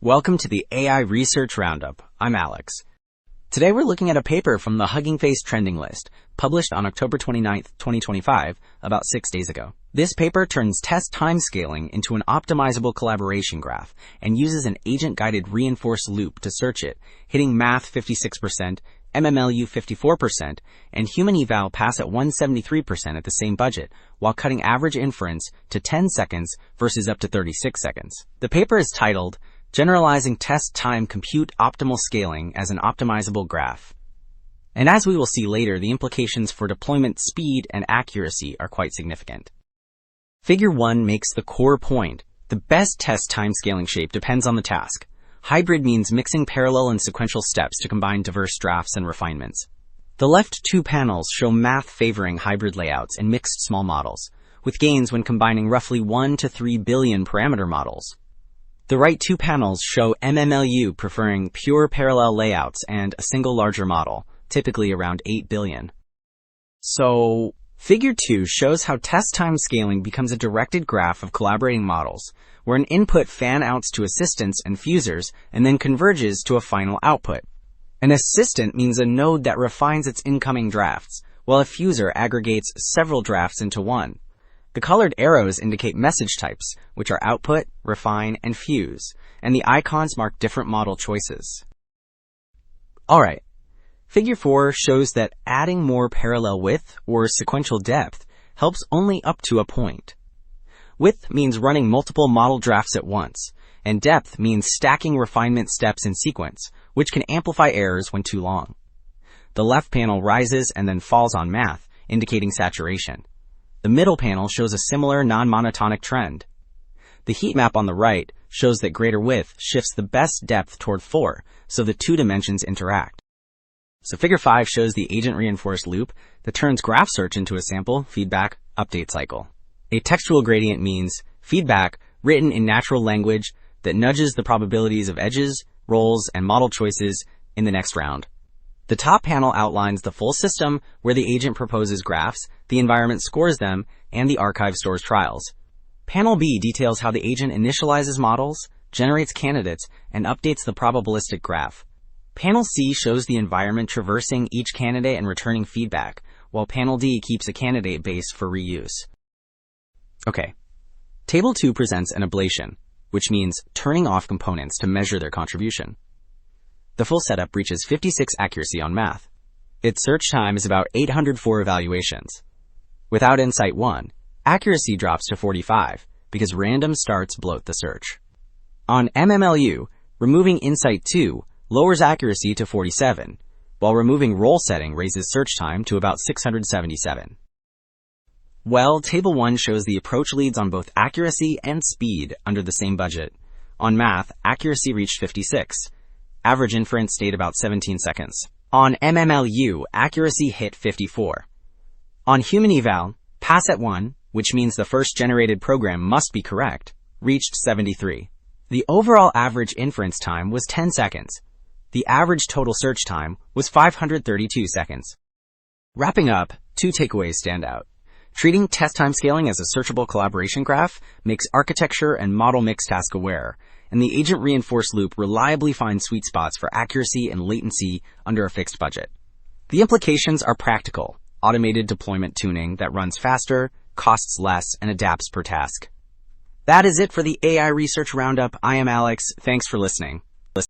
Welcome to the AI Research Roundup. I'm Alex. Today we're looking at a paper from the Hugging Face trending list, published on October 29, 2025, about 6 days ago. This paper turns test time scaling into an optimizable collaboration graph and uses an agent-guided reinforced loop to search it, hitting math 56%, MMLU 54%, and human eval pass at 173% at the same budget, while cutting average inference to 10 seconds versus up to 36 seconds. The paper is titled Generalizing Test Time Compute Optimal Scaling as an Optimizable Graph. And as we will see later, the implications for deployment speed and accuracy are quite significant. Figure 1 makes the core point. The best test time scaling shape depends on the task. Hybrid means mixing parallel and sequential steps to combine diverse drafts and refinements. The left two panels show math favoring hybrid layouts and mixed small models, with gains when combining roughly 1 to 3 billion parameter models. The right two panels show MMLU preferring pure parallel layouts and a single larger model, typically around 8 billion. So, Figure 2 shows how test time scaling becomes a directed graph of collaborating models, where an input fan-outs to assistants and fusers and then converges to a final output. An assistant means a node that refines its incoming drafts, while a fuser aggregates several drafts into one. The colored arrows indicate message types, which are output, refine, and fuse, and the icons mark different model choices. Alright, Figure 4 shows that adding more parallel width or sequential depth helps only up to a point. Width means running multiple model drafts at once, and depth means stacking refinement steps in sequence, which can amplify errors when too long. The left panel rises and then falls on math, indicating saturation. The middle panel shows a similar non-monotonic trend. The heat map on the right shows that greater width shifts the best depth toward 4, so the two dimensions interact. So Figure 5 shows the agent-reinforced loop that turns graph search into a sample, feedback, update cycle. A textual gradient means feedback written in natural language that nudges the probabilities of edges, rolls, and model choices in the next round. The top panel outlines the full system where the agent proposes graphs, the environment scores them, and the archive stores trials. Panel B details how the agent initializes models, generates candidates, and updates the probabilistic graph. Panel C shows the environment traversing each candidate and returning feedback, while Panel D keeps a candidate base for reuse. Okay. Table 2 presents an ablation, which means turning off components to measure their contribution. The full setup reaches 56 accuracy on math. Its search time is about 804 evaluations. Without Insight 1, accuracy drops to 45 because random starts bloat the search. On MMLU, removing Insight 2 lowers accuracy to 47, while removing roll setting raises search time to about 677. Well, Table 1 shows the approach leads on both accuracy and speed under the same budget. On math, accuracy reached 56. Average inference stayed about 17 seconds. On MMLU, accuracy hit 54. On human eval, pass at 1, which means the first generated program must be correct, reached 73. The overall average inference time was 10 seconds. The average total search time was 532 seconds. Wrapping up, two takeaways stand out. Treating test time scaling as a searchable collaboration graph makes architecture and model mix task aware, and the agent-reinforced loop reliably finds sweet spots for accuracy and latency under a fixed budget. The implications are practical, automated deployment tuning that runs faster, costs less, and adapts per task. That is it for the AI Research Roundup. I am Alex. Thanks for listening.